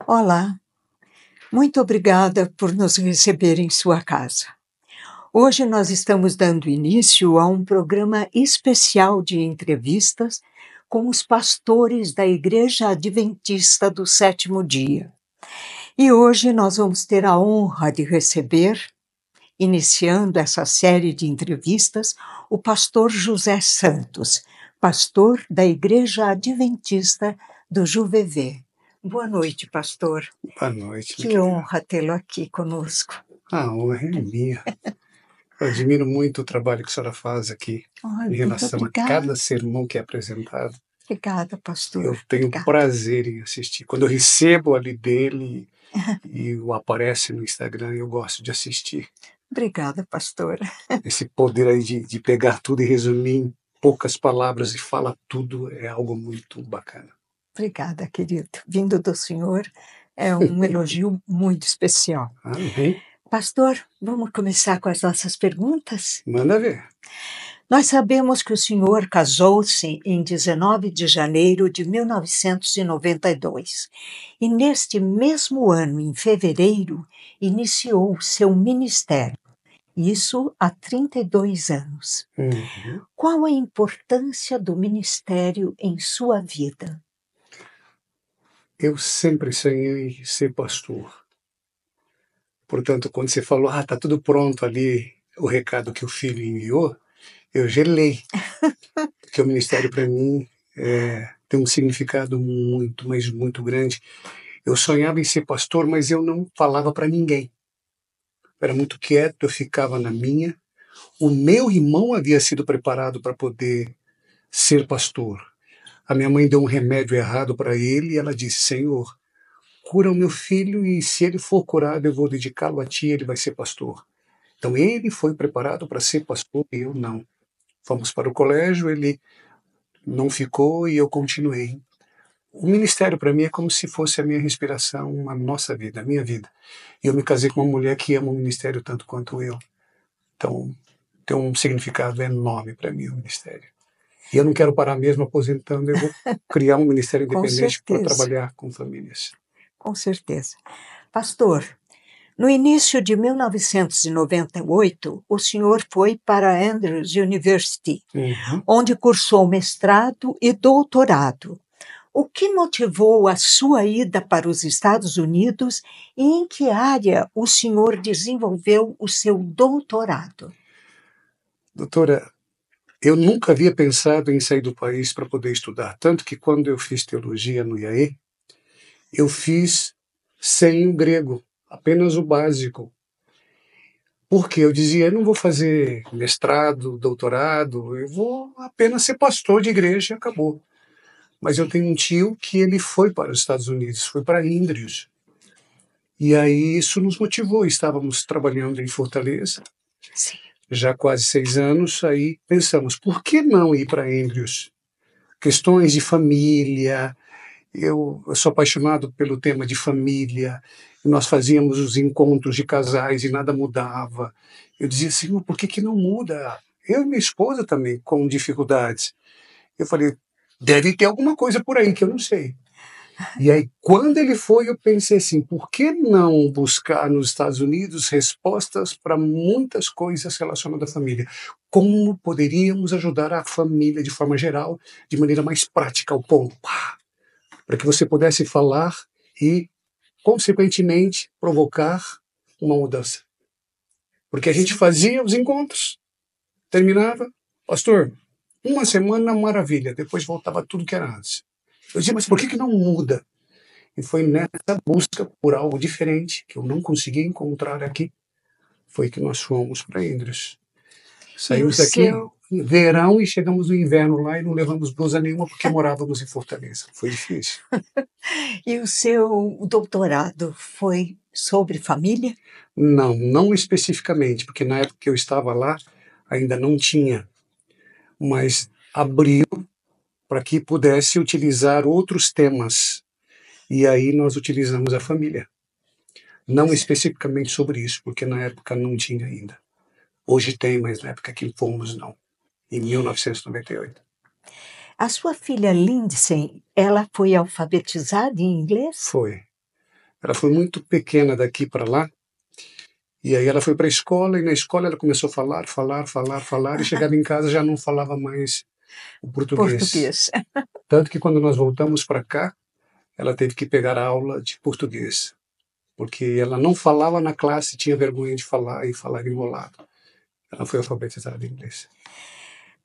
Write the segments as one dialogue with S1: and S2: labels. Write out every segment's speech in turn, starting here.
S1: Olá, muito obrigada por nos receber em sua casa. Hoje nós estamos dando início a um programa especial de entrevistas com os pastores da Igreja Adventista do Sétimo Dia. E hoje nós vamos ter a honra de receber, iniciando essa série de entrevistas, o pastor José Santos, pastor da Igreja Adventista do Juvevê. Boa noite, pastor.
S2: Boa noite, minha
S1: Que
S2: querida.
S1: honra tê-lo aqui conosco.
S2: A honra é minha. Eu admiro muito o trabalho que a senhora faz aqui
S1: Ai,
S2: em
S1: muito
S2: relação a
S1: obrigada.
S2: cada sermão que é apresentado.
S1: Obrigada, pastor.
S2: Eu tenho
S1: Obrigada.
S2: prazer em assistir. Quando eu recebo ali dele e o aparece no Instagram, eu gosto de assistir.
S1: Obrigada, pastor.
S2: Esse poder aí de pegar tudo e resumir em poucas palavras e falar tudo é algo muito bacana.
S1: Obrigada, querido. Vindo do senhor, é um elogio muito especial.
S2: Amém?
S1: Pastor, vamos começar com as nossas perguntas?
S2: Manda ver.
S1: Nós sabemos que o senhor casou-se em 19 de janeiro de 1992 e neste mesmo ano, em fevereiro, iniciou seu ministério. Isso há 32 anos.
S2: Uhum.
S1: Qual a importância do ministério em sua vida?
S2: Eu sempre sonhei em ser pastor. Portanto, quando você falou, tá tudo pronto ali, o recado que o filho enviou, eu gelei, porque o ministério para mim tem um significado muito, mas muito grande. Eu sonhava em ser pastor, mas eu não falava para ninguém. Eu era muito quieto, eu ficava na minha. O meu irmão havia sido preparado para poder ser pastor. A minha mãe deu um remédio errado para ele e ela disse: Senhor, cura o meu filho e se ele for curado, eu vou dedicá-lo a ti, ele vai ser pastor. Então ele foi preparado para ser pastor e eu não. Fomos para o colégio, ele não ficou e eu continuei. O ministério para mim é como se fosse a minha respiração, a nossa vida, a minha vida. E eu me casei com uma mulher que ama o ministério tanto quanto eu. Então tem um significado enorme para mim o ministério. E eu não quero parar mesmo aposentando, eu vou criar um ministério
S1: Com
S2: independente para
S1: certeza,
S2: trabalhar com famílias.
S1: com certeza. Pastor, no início de 1998, o senhor foi para a Andrews University, onde cursou mestrado e doutorado. O que motivou a sua ida para os Estados Unidos e em que área o senhor desenvolveu o seu doutorado?
S2: Doutora, eu nunca havia pensado em sair do país para poder estudar, tanto que quando eu fiz teologia no IAE, eu fiz sem o grego, apenas o básico. Porque eu dizia, eu não vou fazer mestrado, doutorado, eu vou apenas ser pastor de igreja e acabou. Mas eu tenho um tio que ele foi para os Estados Unidos, foi para Andrews. E aí isso nos motivou, estávamos trabalhando em Fortaleza,
S1: Sim.
S2: já há quase 6 anos, aí pensamos, por que não ir para Andrews? Questões de família, eu sou apaixonado pelo tema de família. Nós fazíamos os encontros de casais e nada mudava. Eu dizia, Senhor, por que não muda? Eu e minha esposa também com dificuldades. Eu falei, deve ter alguma coisa por aí que eu não sei. E aí, quando ele foi, eu pensei assim, por que não buscar nos Estados Unidos respostas para muitas coisas relacionadas à família? Como poderíamos ajudar a família de forma geral, de maneira mais prática, ao ponto? Para que você pudesse falar e, consequentemente, provocar uma mudança. Porque a gente fazia os encontros, terminava, pastor, uma semana maravilha, depois voltava tudo que era antes. Eu dizia, mas por que não muda? E foi nessa busca por algo diferente, que eu não conseguia encontrar aqui, foi que nós fomos para Indres. Saímos daqui verão e chegamos no inverno lá e não levamos blusa nenhuma porque morávamos em Fortaleza. Foi difícil.
S1: E o seu doutorado foi sobre família?
S2: Não, não especificamente, porque na época que eu estava lá ainda não tinha, mas abriu para que pudesse utilizar outros temas. E aí nós utilizamos a família. Não especificamente sobre isso, porque na época não tinha ainda. Hoje tem, mas na época que fomos, não. Em 1998.
S1: A sua filha Lindsay, ela foi alfabetizada em inglês?
S2: Foi. Ela foi muito pequena daqui para lá, e aí ela foi para a escola, e na escola ela começou a falar, e chegava em casa já não falava mais o português.
S1: Português.
S2: Tanto que quando nós voltamos para cá, ela teve que pegar aula de português, porque ela não falava na classe, tinha vergonha de falar e falar enrolado. Ela foi alfabetizada em inglês.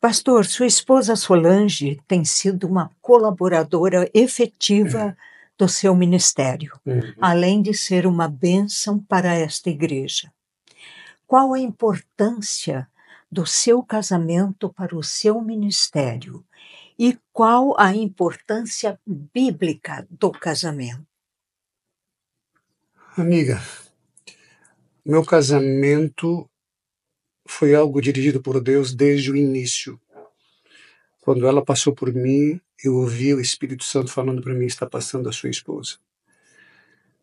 S1: Pastor, sua esposa Solange tem sido uma colaboradora efetiva do seu ministério, além de ser uma bênção para esta igreja. Qual a importância do seu casamento para o seu ministério? E qual a importância bíblica do casamento?
S2: Amiga, meu casamento foi algo dirigido por Deus desde o início. Quando ela passou por mim, eu ouvi o Espírito Santo falando para mim: está passando a sua esposa.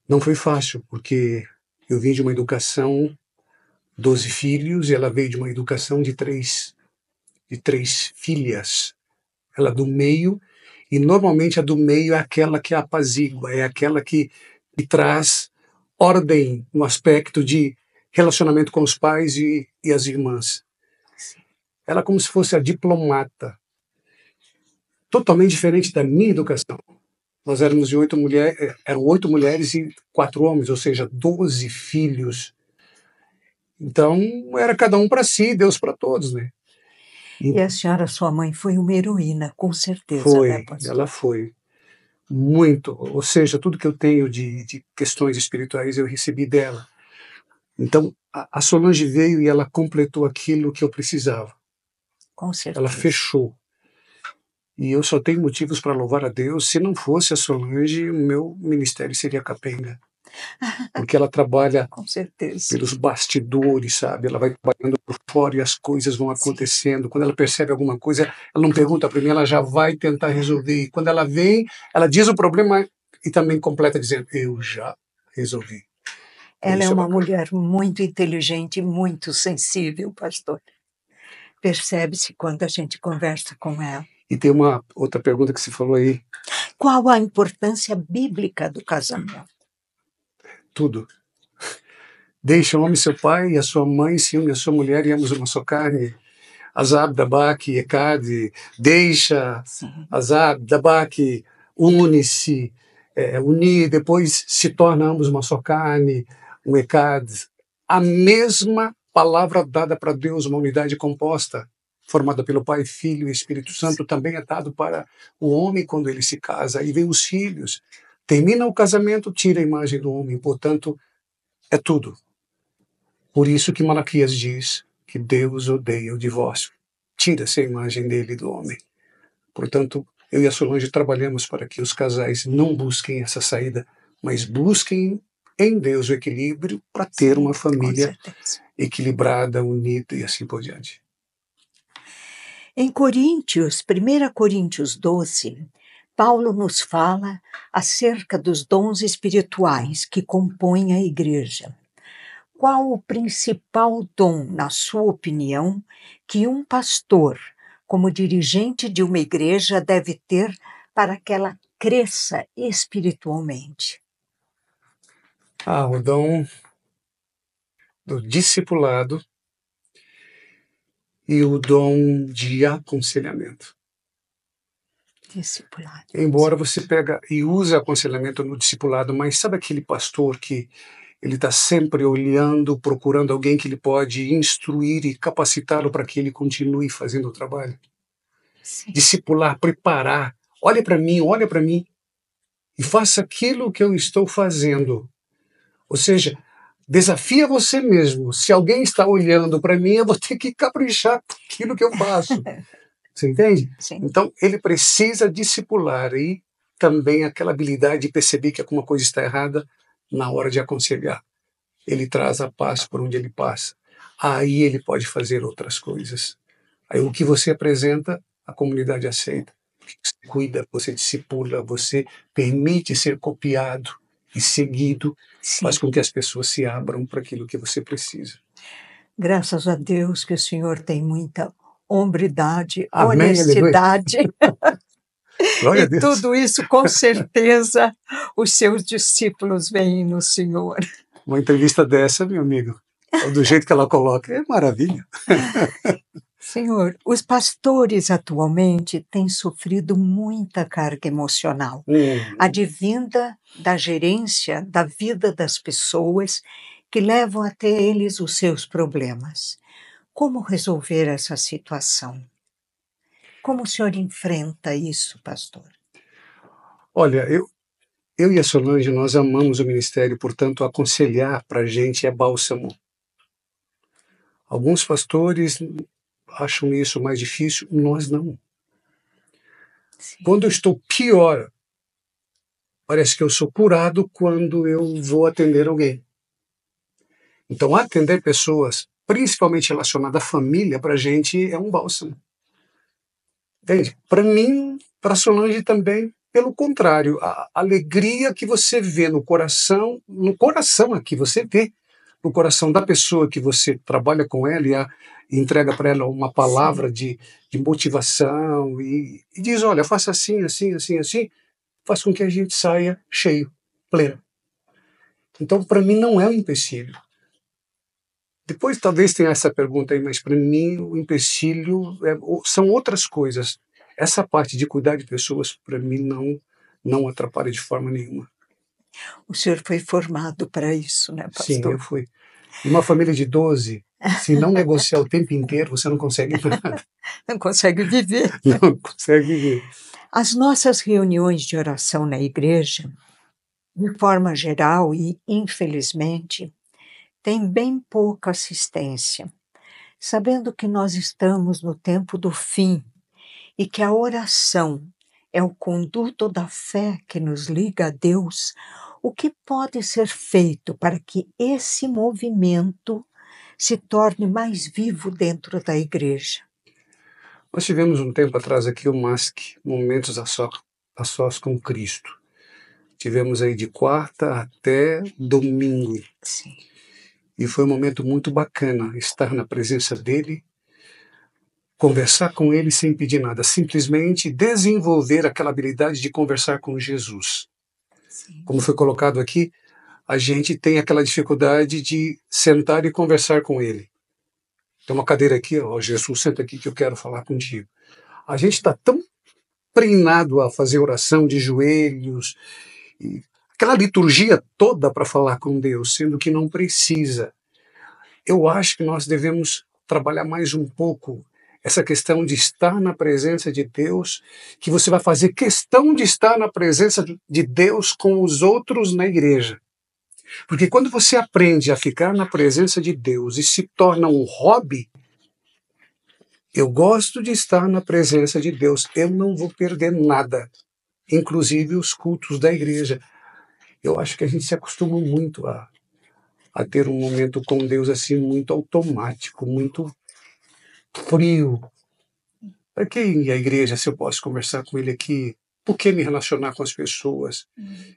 S2: Não foi fácil, porque eu vim de uma educação 12 filhos, e ela veio de uma educação de três filhas. Ela do meio, e normalmente a do meio é aquela que apazigua, é aquela que traz ordem no aspecto de relacionamento com os pais e as irmãs. Ela é como se fosse a diplomata, totalmente diferente da minha educação. Nós éramos de 8 mulheres, eram 8 mulheres e 4 homens, ou seja, 12 filhos. Então, era cada um para si, Deus para todos, né?
S1: E a senhora, sua mãe, foi uma heroína, com certeza,
S2: Foi,
S1: né, pastor?
S2: ela foi. Muito. Ou seja, tudo que eu tenho de questões espirituais eu recebi dela. Então, a Solange veio e ela completou aquilo que eu precisava.
S1: Com certeza.
S2: Ela fechou. E eu só tenho motivos para louvar a Deus. Se não fosse a Solange, o meu ministério seria capenga. Porque ela trabalha
S1: Com certeza.
S2: pelos bastidores, sabe? Ela vai trabalhando por fora e as coisas vão acontecendo. Sim. Quando ela percebe alguma coisa, ela não pergunta para mim, ela já vai tentar resolver. E quando ela vem, ela diz o problema e também completa dizendo: eu já resolvi.
S1: Ela é uma
S2: bacana.
S1: mulher muito inteligente e muito sensível, pastor. Percebe-se quando a gente conversa com ela.
S2: E tem uma outra pergunta que você falou aí.
S1: Qual a importância bíblica do casamento?
S2: Tudo. Deixa o homem seu pai e a sua mãe, se une a sua mulher e ambos uma só carne. Azab, Dabak, Ekad, deixa, Azab, Dabak, une-se, unir, depois se torna ambos uma só carne, um Ekad. A mesma palavra dada para Deus, uma unidade composta, formada pelo Pai, Filho e Espírito Santo, também é dado para o homem quando ele se casa. Aí vem os filhos. Termina o casamento, tira a imagem do homem, portanto, é tudo. Por isso que Malaquias diz que Deus odeia o divórcio. Tira-se a imagem dele e do homem. Portanto, eu e a Solange trabalhamos para que os casais não busquem essa saída, mas busquem em Deus o equilíbrio para ter uma família equilibrada, unida e assim por diante.
S1: Em Coríntios, 1 Coríntios 12, Paulo nos fala acerca dos dons espirituais que compõem a igreja. Qual o principal dom, na sua opinião, que um pastor, como dirigente de uma igreja, deve ter para que ela cresça espiritualmente?
S2: O dom do discipulado e o dom de aconselhamento.
S1: Discipulado.
S2: Embora você pega e use aconselhamento no discipulado, mas sabe aquele pastor que ele está sempre olhando, procurando alguém que ele pode instruir e capacitá-lo para que ele continue fazendo o trabalho?
S1: Sim.
S2: Discipular, preparar. Olha para mim e faça aquilo que eu estou fazendo. Ou seja, desafia você mesmo. Se alguém está olhando para mim, eu vou ter que caprichar com aquilo que eu faço. Você entende?
S1: Sim.
S2: Então, ele precisa discipular e também aquela habilidade de perceber que alguma coisa está errada na hora de aconselhar. Ele traz a paz por onde ele passa. Aí ele pode fazer outras coisas. Aí o que você apresenta, a comunidade aceita. Você cuida, você discipula, você permite ser copiado e seguido, faz com que as pessoas se abram para aquilo que você precisa.
S1: Graças a Deus que o senhor tem muita hombridade,
S2: Amém,
S1: honestidade
S2: Glória a
S1: E
S2: Deus.
S1: tudo isso, com certeza, os seus discípulos veem no Senhor.
S2: Uma entrevista dessa, meu amigo, do jeito que ela coloca, é maravilha.
S1: Senhor, os pastores atualmente têm sofrido muita carga emocional, advinda da gerência da vida das pessoas que levam até eles os seus problemas. Como resolver essa situação? Como o senhor enfrenta isso, pastor?
S2: Olha, eu e a Solange, nós amamos o ministério, portanto, aconselhar para a gente é bálsamo. Alguns pastores acham isso mais difícil, nós não.
S1: Sim.
S2: Quando eu estou pior, parece que eu sou curado quando eu vou atender alguém. Então, atender pessoas, principalmente relacionadas à família, para a gente é um bálsamo. Entende? Para mim, para a Solange também, pelo contrário, a alegria que você vê no coração aqui, você vê no coração da pessoa que você trabalha com ela e entrega para ela uma palavra de motivação e diz, olha, faça assim, assim, assim, assim, faz com que a gente saia cheio, pleno. Então, para mim, não é um empecilho. Depois, talvez tenha essa pergunta aí, mas para mim, o empecilho são outras coisas. Essa parte de cuidar de pessoas, para mim, não atrapalha de forma nenhuma.
S1: O senhor foi formado para isso, né,
S2: Sim,
S1: pastor?
S2: eu fui. Numa família de 12, se não negociar o tempo inteiro, você não consegue nada.
S1: Não consegue viver.
S2: Não consegue viver.
S1: As nossas reuniões de oração na igreja, de forma geral e infelizmente, têm bem pouca assistência. Sabendo que nós estamos no tempo do fim e que a oração é o conduto da fé que nos liga a Deus, o que pode ser feito para que esse movimento se torne mais vivo dentro da igreja?
S2: Nós tivemos um tempo atrás aqui o MASC, Momentos a Sós com Cristo. Tivemos aí de quarta até domingo.
S1: Sim.
S2: E foi um momento muito bacana estar na presença dele, conversar com ele sem pedir nada, simplesmente desenvolver aquela habilidade de conversar com Jesus.
S1: Sim.
S2: Como foi colocado aqui, a gente tem aquela dificuldade de sentar e conversar com ele. Tem uma cadeira aqui, ó, Jesus, senta aqui que eu quero falar contigo. A gente está tão treinado a fazer oração de joelhos, e aquela liturgia toda para falar com Deus, sendo que não precisa. Eu acho que nós devemos trabalhar mais um pouco essa questão de estar na presença de Deus, que você vai fazer questão de estar na presença de Deus com os outros na igreja. Porque quando você aprende a ficar na presença de Deus e se torna um hobby, eu gosto de estar na presença de Deus, eu não vou perder nada, inclusive os cultos da igreja. Eu acho que a gente se acostuma muito a ter um momento com Deus assim muito automático, muito frio. Para que ir à igreja se eu posso conversar com ele aqui? Por que me relacionar com as pessoas?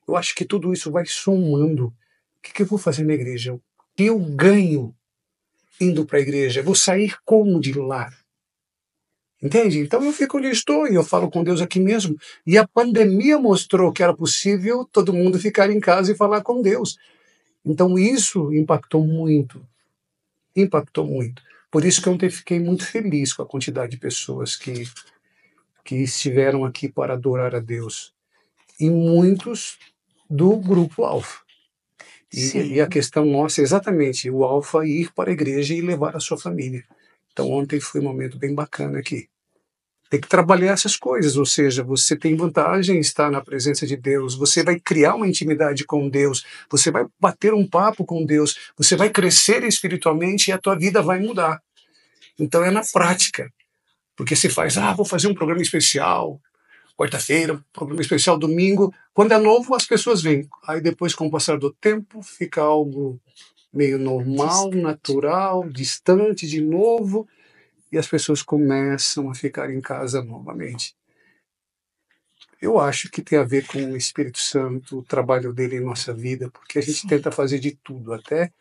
S2: Eu acho que tudo isso vai somando. O que eu vou fazer na igreja? O que eu ganho indo para a igreja? Eu vou sair como de lá? Entende? Então eu fico onde estou e eu falo com Deus aqui mesmo. E a pandemia mostrou que era possível todo mundo ficar em casa e falar com Deus. Então isso impactou muito. Impactou muito. Por isso que ontem fiquei muito feliz com a quantidade de pessoas que estiveram aqui para adorar a Deus. E muitos do grupo Alfa. E a questão nossa é exatamente o Alfa ir para a igreja e levar a sua família. Então ontem foi um momento bem bacana aqui. Tem que trabalhar essas coisas, ou seja, você tem vantagem em estar na presença de Deus, você vai criar uma intimidade com Deus, você vai bater um papo com Deus, você vai crescer espiritualmente e a tua vida vai mudar. Então é na prática, porque se faz, vou fazer um programa especial, quarta-feira, um programa especial domingo, quando é novo as pessoas vêm, aí depois com o passar do tempo fica algo meio normal, natural, distante de novo, e as pessoas começam a ficar em casa novamente. Eu acho que tem a ver com o Espírito Santo, o trabalho dele em nossa vida, porque a gente tenta fazer de tudo, até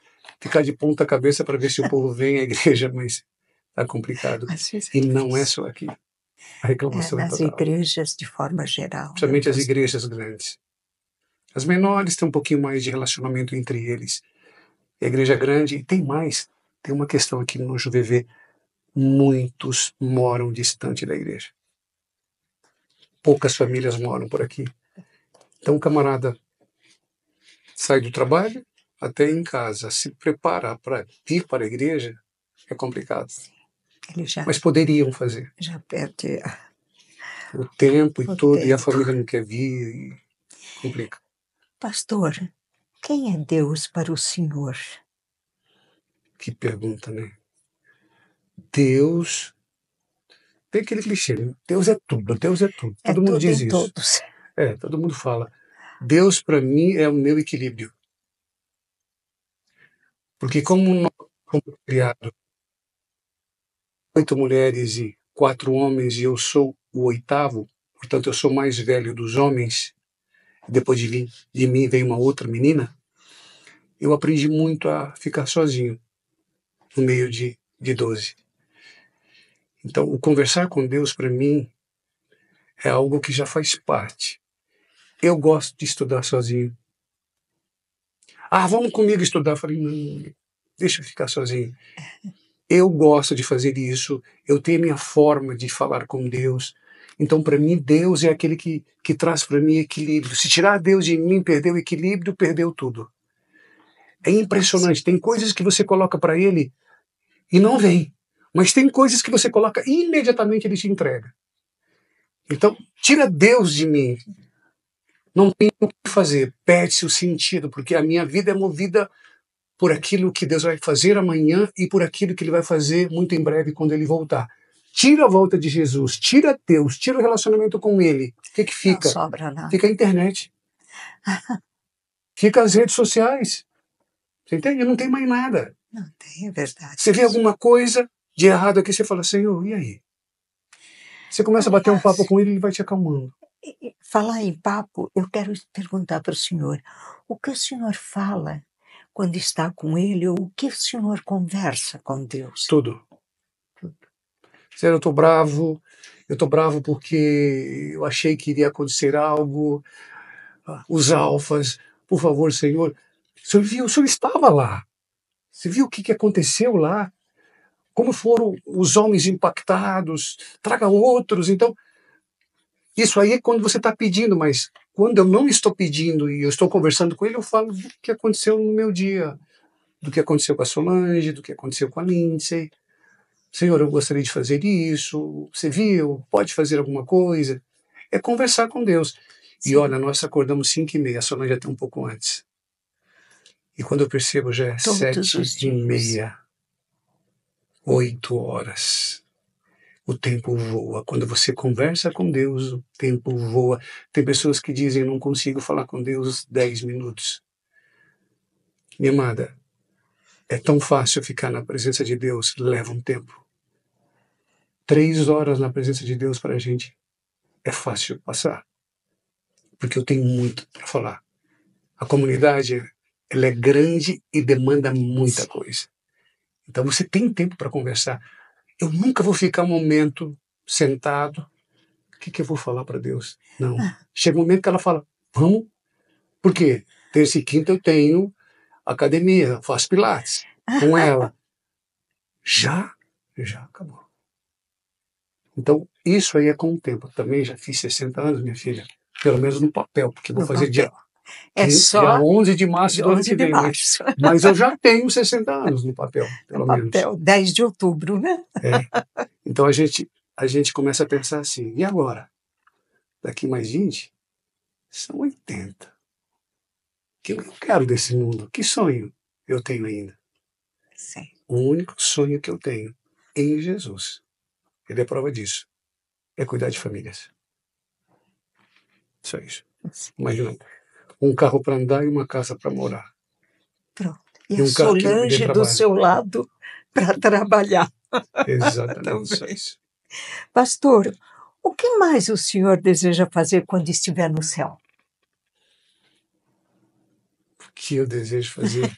S2: ficar de ponta cabeça para ver se o povo vem à igreja, mas está complicado. E não é só aqui. A reclamação é
S1: nas
S2: total.
S1: igrejas de forma geral.
S2: Principalmente as igrejas grandes. As menores têm um pouquinho mais de relacionamento entre eles. A igreja grande, e tem mais, tem uma questão aqui no JuVV, muitos moram distante da igreja. Poucas famílias moram por aqui. Então o camarada sai do trabalho até em casa, se prepara para ir para a igreja, é complicado.
S1: Ele
S2: Mas poderiam fazer.
S1: já perde
S2: O tempo e
S1: o
S2: tudo, e a
S1: tempo.
S2: família não quer vir, e complica.
S1: Pastor, quem é Deus para o senhor?
S2: Que pergunta, né? Deus... Tem aquele clichê, né? Deus é tudo, Deus é tudo.
S1: É
S2: Todo mundo
S1: tudo
S2: diz
S1: em
S2: isso.
S1: todos.
S2: Todo mundo fala. Deus, para mim, é o meu equilíbrio. Porque como nós fomos criados 8 mulheres e 4 homens, e eu sou o 8º, portanto eu sou mais velho dos homens, depois de mim veio uma outra menina, eu aprendi muito a ficar sozinho, no meio de 12. Então, o conversar com Deus, para mim, é algo que já faz parte. Eu gosto de estudar sozinho. Vamos comigo estudar. Eu falei, não, deixa eu ficar sozinho. Eu gosto de fazer isso, eu tenho a minha forma de falar com Deus. Então, para mim, Deus é aquele que traz para mim equilíbrio. Se tirar Deus de mim, perder o equilíbrio, perdeu tudo. É impressionante. Tem coisas que você coloca para Ele e não vem. Mas tem coisas que você coloca e imediatamente Ele te entrega. Então, tira Deus de mim. Não tem o que fazer. Perde-se o sentido, porque a minha vida é movida por aquilo que Deus vai fazer amanhã e por aquilo que Ele vai fazer muito em breve quando Ele voltar. Tira a volta de Jesus, tira Deus, tira o relacionamento com Ele. O que fica?
S1: Não sobra nada.
S2: Fica a internet. Fica as redes sociais. Você entende? Não tem mais nada.
S1: Não tem, é verdade.
S2: Você vê alguma coisa de errado aqui, você fala, Senhor, e aí? Você começa a bater um papo com Ele, Ele vai te acalmando.
S1: Falar em papo, eu quero perguntar para o senhor, o que o senhor fala quando está com Ele, ou o que o senhor conversa com Deus?
S2: Tudo. Senhor, eu estou bravo porque eu achei que iria acontecer algo, os alfas, por favor, Senhor, o senhor estava lá, você viu o que aconteceu lá, como foram os homens impactados, traga outros. Então, isso aí é quando você está pedindo, mas quando eu não estou pedindo e eu estou conversando com Ele, eu falo do que aconteceu no meu dia, do que aconteceu com a Solange, do que aconteceu com a Lindsay. Senhor, eu gostaria de fazer isso, você viu, pode fazer alguma coisa. É conversar com Deus. Sim. E olha, nós acordamos 5h30, a Solange até um pouco antes. E quando eu percebo já é 7h30, 8 horas. O tempo voa. Quando você conversa com Deus, o tempo voa. Tem pessoas que dizem, não consigo falar com Deus 10 minutos. Minha amada, é tão fácil ficar na presença de Deus, leva um tempo. 3 horas na presença de Deus para a gente é fácil passar, porque eu tenho muito para falar. A comunidade, ela é grande e demanda muita coisa. Então você tem tempo para conversar. Eu nunca vou ficar um momento sentado, o que eu vou falar para Deus? Não. Chega um momento que ela fala, vamos, por quê? Terça e quinta eu tenho academia, faço pilates com ela. Já acabou. Então, isso aí é com o tempo. Também já fiz 60 anos, minha filha. Pelo menos no papel, porque vou fazer dia 11 de março do ano que vem. Mas eu já tenho 60 anos no papel, pelo menos.
S1: 10 de outubro, né?
S2: Então a gente começa a pensar assim, e agora? Daqui mais 20? São 80. O que eu quero desse mundo? Que sonho eu tenho ainda?
S1: Sim.
S2: O único sonho que eu tenho em Jesus, ele é prova disso, é cuidar de famílias. Só isso. Imagina, um carro para andar e uma casa para morar.
S1: Pronto. E a Solange do seu lado para trabalhar.
S2: Exatamente, só isso.
S1: Pastor, o que mais o senhor deseja fazer quando estiver no céu?
S2: O que eu desejo fazer?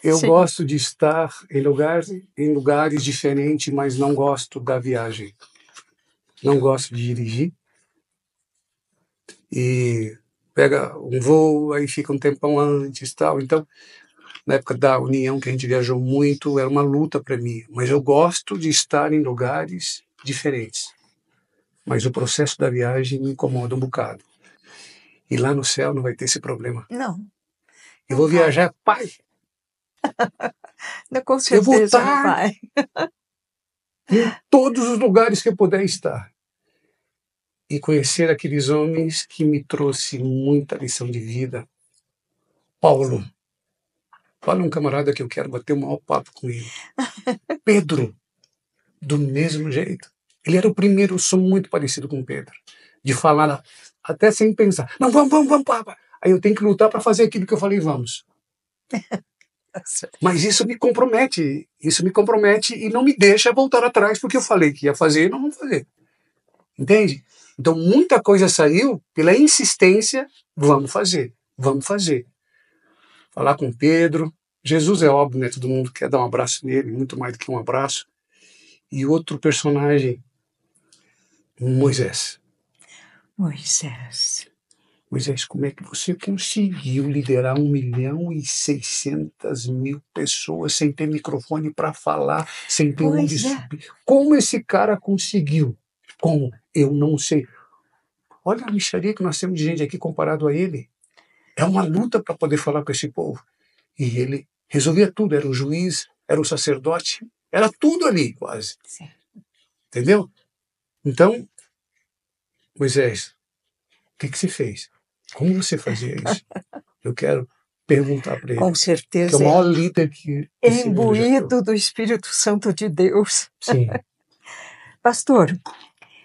S2: Eu gosto de estar em lugares diferentes, mas não gosto da viagem. não gosto de dirigir, e pega um voo, aí fica um tempão antes e tal. Então, na época da União, que a gente viajou muito, era uma luta para mim. Mas eu gosto de estar em lugares diferentes. Mas o processo da viagem me incomoda um bocado. E lá no céu não vai ter esse problema.
S1: Não,
S2: Eu
S1: não
S2: vou
S1: vai.
S2: viajar, pai,
S1: Não, com
S2: eu vou
S1: certeza não
S2: estar
S1: vai.
S2: em todos os lugares que eu puder estar. E conhecer aqueles homens que me trouxe muita lição de vida. Paulo. Paulo é um camarada que eu quero bater o maior papo com ele. Pedro, do mesmo jeito. Ele era o primeiro, eu sou muito parecido com Pedro. De falar até sem pensar. Não, vamos, papa. Aí eu tenho que lutar para fazer aquilo que eu falei, vamos. Mas isso me compromete e não me deixa voltar atrás porque eu falei que ia fazer e não vou fazer. Entende? Então muita coisa saiu pela insistência, vamos fazer. Falar com Pedro, Jesus é óbvio, né? Todo mundo quer dar um abraço nele, muito mais do que um abraço. E outro personagem, Moisés. Moisés, como é que você conseguiu liderar 1.600.000 pessoas sem ter microfone para falar, sem ter onde subir? Como esse cara conseguiu? Como? Eu não sei. Olha a mixaria que nós temos de gente aqui comparado a ele. É uma luta para poder falar com esse povo. E ele resolvia tudo. Era o juiz, era o sacerdote, era tudo ali quase.
S1: Sim.
S2: Entendeu? Então, Moisés, o que você fez? Como você fazia isso? Eu quero perguntar para ele.
S1: Com certeza.
S2: Que é o maior líder que
S1: imbuído do Espírito Santo de Deus.
S2: Sim.
S1: Pastor,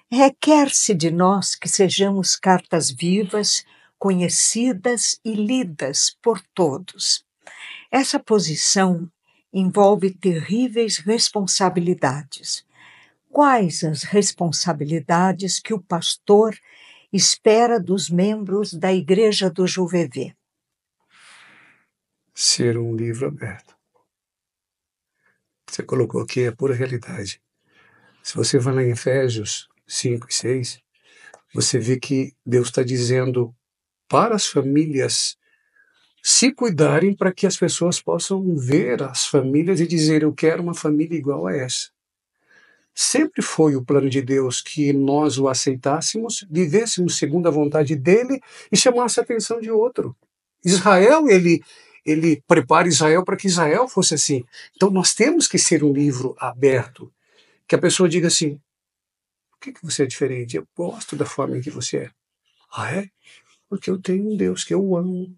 S1: requer-se de nós que sejamos cartas vivas, conhecidas e lidas por todos. Essa posição envolve terríveis responsabilidades. Quais as responsabilidades que o pastor espera dos membros da Igreja do Juvevê?
S2: Ser um livro aberto. Você colocou aqui, é pura realidade. Se você vai lá em Efésios 5 e 6, você vê que Deus está dizendo para as famílias se cuidarem para que as pessoas possam ver as famílias e dizer, eu quero uma família igual a essa. Sempre foi o plano de Deus que nós o aceitássemos, vivêssemos segundo a vontade dele e chamasse a atenção de outro. Israel, ele prepara Israel para que Israel fosse assim. Então nós temos que ser um livro aberto, que a pessoa diga assim, por que você é diferente? Eu gosto da forma em que você é. Ah, é? Porque eu tenho um Deus que eu amo.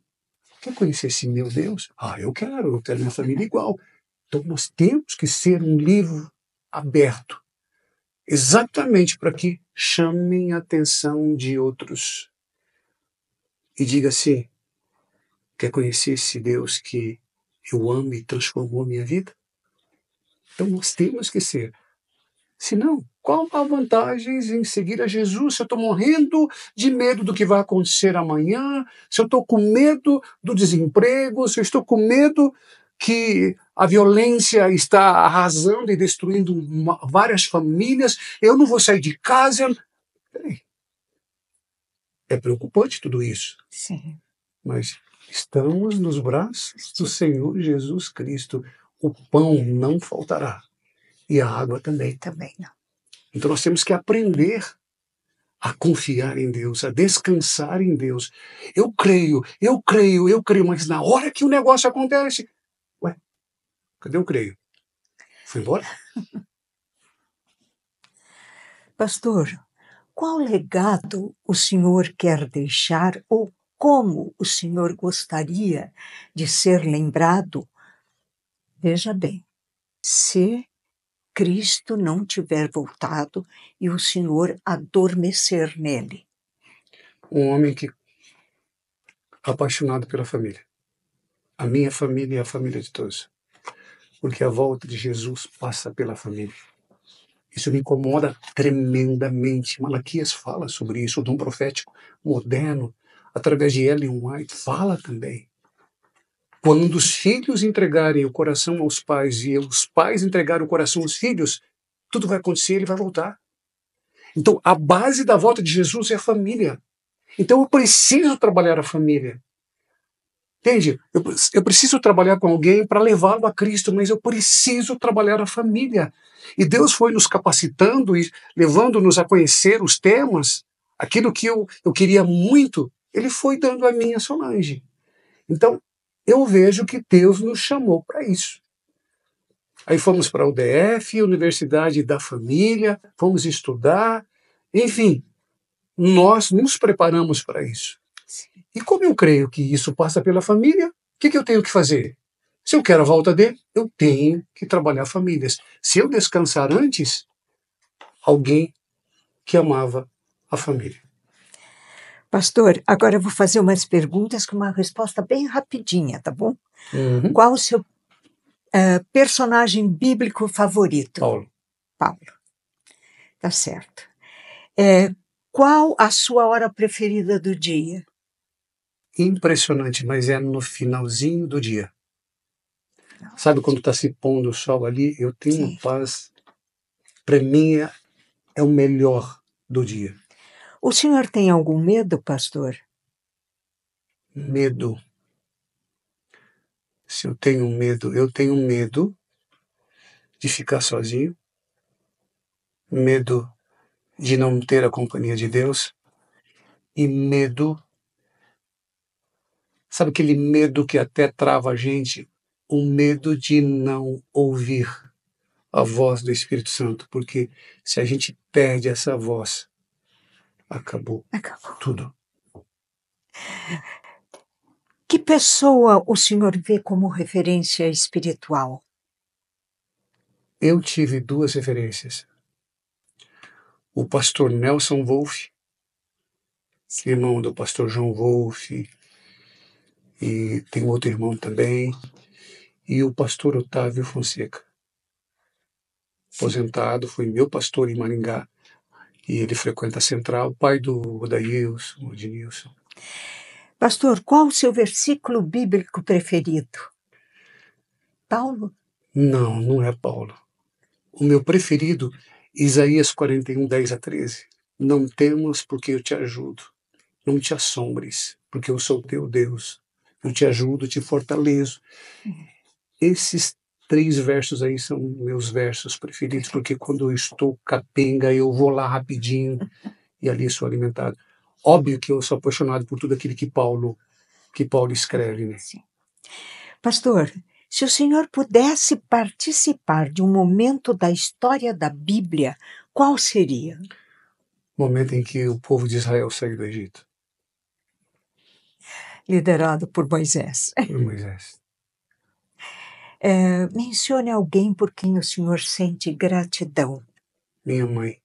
S2: Quer conhecer esse meu Deus? Ah, eu quero minha família igual. Então nós temos que ser um livro aberto, exatamente para que chamem a atenção de outros. E diga assim, quer conhecer esse Deus que eu amo e transformou a minha vida? Então nós temos que ser. Senão, qual a vantagem em seguir a Jesus se eu estou morrendo de medo do que vai acontecer amanhã, se eu estou com medo do desemprego, se eu estou com medo que a violência está arrasando e destruindo várias famílias, eu não vou sair de casa. Peraí. É preocupante tudo isso.
S1: Sim.
S2: Mas estamos nos braços do Senhor Jesus Cristo. O pão não faltará. E a água também.
S1: Também não.
S2: Então nós temos que aprender a confiar em Deus, a descansar em Deus. Eu creio, mas na hora que o negócio acontece, ué, cadê o creio? Foi embora?
S1: Pastor, qual legado o senhor quer deixar ou como o senhor gostaria de ser lembrado? Veja bem, se Cristo não tiver voltado e o senhor adormecer nele.
S2: Um homem que apaixonado pela família. A minha família é a família de todos. Porque a volta de Jesus passa pela família. Isso me incomoda tremendamente. Malaquias fala sobre isso, o dom profético moderno, através de Ellen White, fala também. Quando os filhos entregarem o coração aos pais e os pais entregarem o coração aos filhos, tudo vai acontecer, ele vai voltar. Então, a base da volta de Jesus é a família. Então, eu preciso trabalhar a família. Entende? Eu preciso trabalhar com alguém para levá-lo a Cristo, mas eu preciso trabalhar a família. E Deus foi nos capacitando e levando-nos a conhecer os temas, aquilo que eu queria muito, Ele foi dando a mim, a Solange. Então, eu vejo que Deus nos chamou para isso. Aí fomos para a UDF, Universidade da Família, fomos estudar, enfim, nós nos preparamos para isso. E como eu creio que isso passa pela família, o que eu tenho que fazer? Se eu quero a volta dele, eu tenho que trabalhar famílias. Se eu descansar antes, alguém que amava a família.
S1: Pastor, agora eu vou fazer umas perguntas com uma resposta bem rapidinha, tá bom?
S2: Uhum.
S1: Qual o seu personagem bíblico favorito?
S2: Paulo.
S1: Paulo. Tá certo. Qual a sua hora preferida do dia?
S2: Impressionante, mas é no finalzinho do dia. Sabe quando está se pondo o sol ali? Eu tenho uma
S1: Sim.
S2: paz. Para mim é o melhor do dia.
S1: O senhor tem algum medo, pastor?
S2: Medo. Se eu tenho medo de ficar sozinho, medo de não ter a companhia de Deus e medo, sabe aquele medo que até trava a gente? O medo de não ouvir a voz do Espírito Santo, porque se a gente perde essa voz, acabou
S1: Acabou.
S2: tudo.
S1: Que pessoa o senhor vê como referência espiritual?
S2: Eu tive duas referências. O pastor Nelson Wolff, irmão do pastor João Wolff, e tem outro irmão também, e o pastor Otávio Fonseca. Aposentado, foi meu pastor em Maringá, e ele frequenta a Central, pai do Odailson, o Ednilson.
S1: Pastor, qual o seu versículo bíblico preferido? Paulo?
S2: Não, não é Paulo. O meu preferido, Isaías 41, 10-13. Não temas, porque eu te ajudo. Não te assombres, porque eu sou teu Deus. Eu te ajudo, te fortaleço. Esses 3 versos aí são meus versos preferidos, porque quando eu estou capenga, eu vou lá rapidinho e ali sou alimentado. Óbvio que eu sou apaixonado por tudo aquilo que Paulo escreve, né?
S1: Sim. Pastor, se o senhor pudesse participar de um momento da história da Bíblia, qual seria?
S2: Momento em que o povo de Israel saiu do Egito,
S1: Liderado por Moisés.
S2: por Moisés.
S1: Mencione alguém por quem o senhor sente gratidão.
S2: Minha mãe,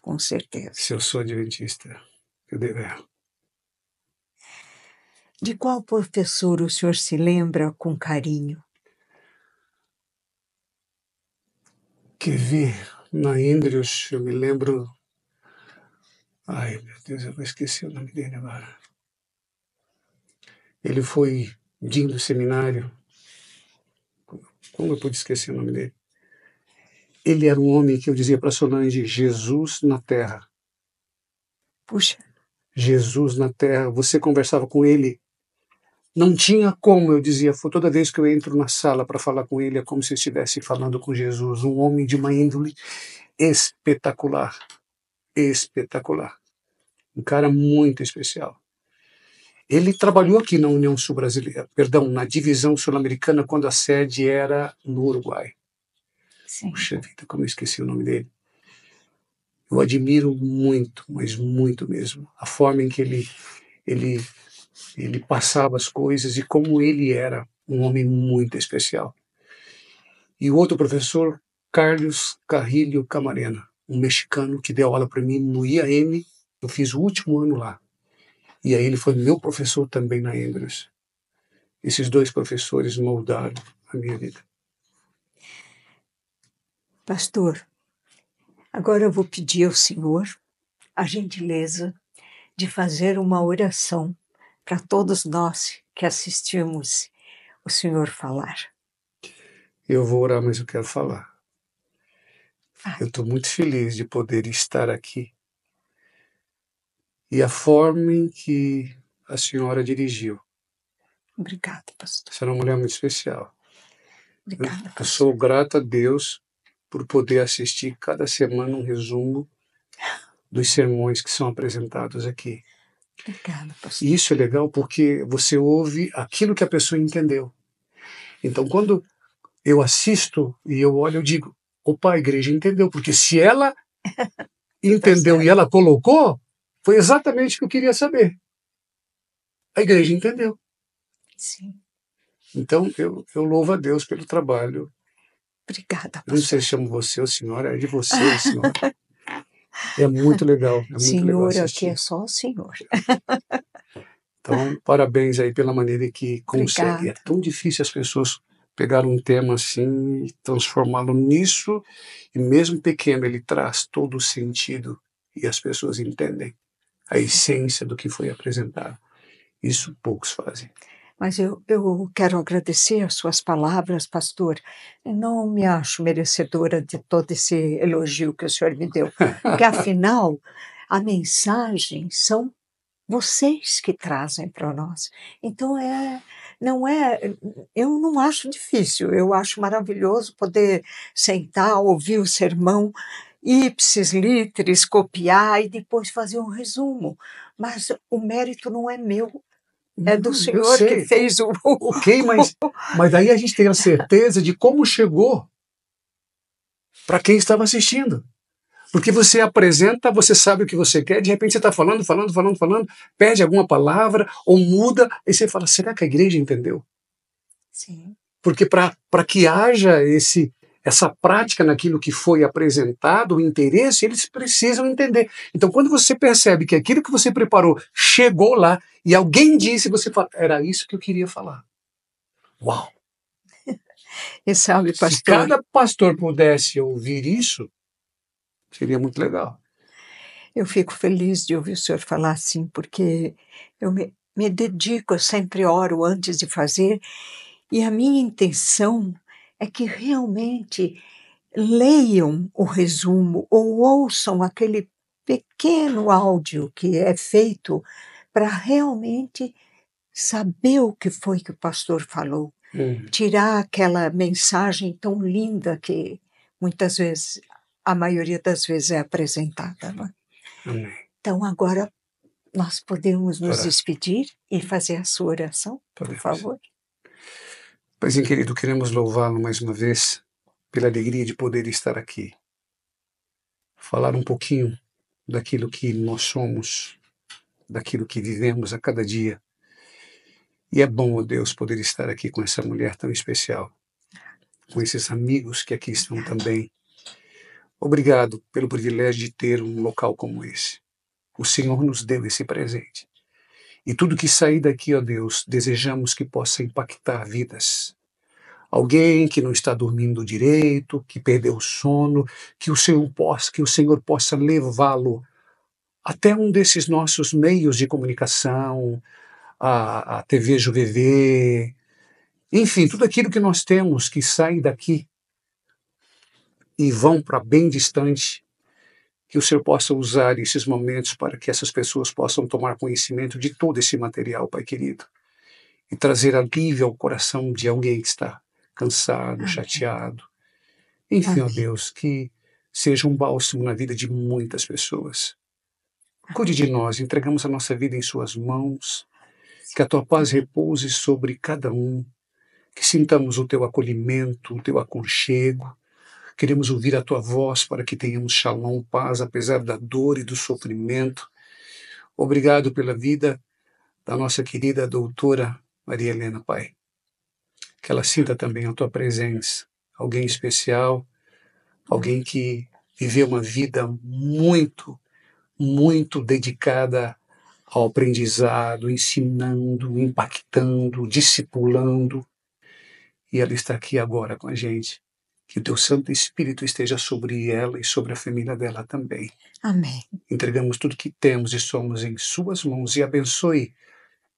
S1: Com certeza.
S2: se eu sou adventista, eu devo ela.
S1: De qual professor o senhor se lembra com carinho?
S2: Quer ver? Na Andrews, eu me lembro. Ai, meu Deus, eu vou esquecer o nome dele agora. Ele foi dean do seminário. Como eu pude esquecer o nome dele? Ele era um homem que eu dizia para Solange: Jesus na terra.
S1: Puxa,
S2: Jesus na terra. Você conversava com ele. Não tinha como, eu dizia, toda vez que eu entro na sala para falar com ele, é como se eu estivesse falando com Jesus, um homem de uma índole espetacular, espetacular, um cara muito especial. Ele trabalhou aqui na União Sul-Brasileira, perdão, na Divisão Sul-Americana, quando a sede era no Uruguai.
S1: sim.
S2: Puxa vida, como eu esqueci o nome dele. Eu admiro muito, mas muito mesmo, a forma em que ele passava as coisas e como ele era um homem muito especial. E o outro professor, Carlos Carrilho Camarena, um mexicano que deu aula para mim no IAM, eu fiz o último ano lá. E aí ele foi meu professor também na Andrews. Esses 2 professores moldaram a minha vida.
S1: Pastor, agora eu vou pedir ao senhor a gentileza de fazer uma oração para todos nós que assistimos o senhor falar.
S2: Eu vou orar, mas eu quero falar. Eu estou muito feliz de poder estar aqui. E a forma em que a senhora dirigiu.
S1: Obrigada, pastor.
S2: Você é uma mulher muito especial.
S1: Obrigada,
S2: Eu
S1: pastor.
S2: sou grato a Deus por poder assistir cada semana um resumo dos sermões que são apresentados aqui.
S1: Obrigada, pastor.
S2: E isso é legal porque você ouve aquilo que a pessoa entendeu. Então, quando eu assisto e eu olho, eu digo, opa, a igreja entendeu, porque se ela entendeu e ela colocou, foi exatamente o que eu queria saber. A igreja entendeu.
S1: Sim.
S2: Então, eu louvo a Deus pelo trabalho.
S1: Obrigada,
S2: Eu não sei
S1: pastor.
S2: se chamo você ou senhora, é de você, senhora. É muito legal
S1: Senhor, aqui é
S2: assistir.
S1: só o senhor.
S2: Então, parabéns aí pela maneira que consegue. É
S1: Obrigada.
S2: tão difícil as pessoas pegar um tema assim e transformá-lo nisso, e mesmo pequeno ele traz todo o sentido e as pessoas entendem a essência do que foi apresentado. Isso poucos fazem.
S1: Mas eu quero agradecer as suas palavras, pastor. Eu não me acho merecedora de todo esse elogio que o senhor me deu, porque afinal a mensagem são vocês que trazem para nós. Então não é, eu não acho difícil, eu acho maravilhoso poder sentar, ouvir o sermão, ipsis literis, copiar e depois fazer um resumo. Mas o mérito não é meu, é do
S2: Não, eu
S1: senhor que
S2: sei.
S1: fez o.
S2: Ok, mas daí a gente tem a certeza de como chegou para quem estava assistindo. Porque você apresenta, você sabe o que você quer, de repente você está falando, perde alguma palavra ou muda, e você fala, será que a igreja entendeu?
S1: Sim.
S2: Porque para que haja essa prática naquilo que foi apresentado, o interesse, eles precisam entender. Então, quando você percebe que aquilo que você preparou chegou lá e alguém disse, você fala, era isso que eu queria falar. Uau!
S1: E sabe,
S2: Se
S1: pastor,
S2: cada pastor pudesse ouvir isso, seria muito legal.
S1: eu fico feliz de ouvir o senhor falar assim, porque eu me dedico, eu sempre oro antes de fazer, e a minha intenção é que realmente leiam o resumo ou ouçam aquele pequeno áudio que é feito para realmente saber o que foi que o pastor falou, tirar aquela mensagem tão linda que muitas vezes, a maioria das vezes é apresentada. Não é?
S2: Amém.
S1: Então agora nós podemos nos
S2: Orar.
S1: despedir e fazer a sua oração, por
S2: Podemos.
S1: favor.
S2: Paizinho querido, queremos louvá-lo mais uma vez pela alegria de poder estar aqui. Falar um pouquinho daquilo que nós somos, daquilo que vivemos a cada dia. E é bom, ó Deus, poder estar aqui com essa mulher tão especial, com esses amigos que aqui estão também. Obrigado pelo privilégio de ter um local como esse. O Senhor nos deu esse presente. E tudo que sair daqui, ó Deus, desejamos que possa impactar vidas. Alguém que não está dormindo direito, que perdeu o sono, que o Senhor possa levá-lo até um desses nossos meios de comunicação, a TV JuVV, enfim, tudo aquilo que nós temos que sai daqui e vão para bem distante, que o Senhor possa usar esses momentos para que essas pessoas possam tomar conhecimento de todo esse material, Pai querido, e trazer alívio ao coração de alguém que está cansado,
S1: Amém.
S2: chateado. Enfim, ó
S1: Amém.
S2: Deus, que seja um bálsamo na vida de muitas pessoas. Cuide de nós, entregamos a nossa vida em Suas mãos, que a Tua paz repouse sobre cada um, que sintamos o Teu acolhimento, o Teu aconchego. Queremos ouvir a Tua voz para que tenhamos shalom, paz, apesar da dor e do sofrimento. Obrigado pela vida da nossa querida doutora Maria Helena, Pai. Que ela sinta também a Tua presença, alguém especial, alguém que viveu uma vida muito dedicada ao aprendizado, ensinando, impactando, discipulando. E ela está aqui agora com a gente. Que o Teu Santo Espírito esteja sobre ela e sobre a família dela também.
S1: Amém.
S2: Entregamos tudo que temos e somos em Suas mãos e abençoe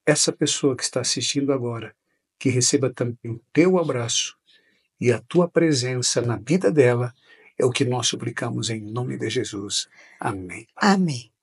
S2: essa pessoa que está assistindo agora, que receba também o Teu abraço e a Tua presença na vida dela É o que nós suplicamos em nome de Jesus. Amém.
S1: Amém.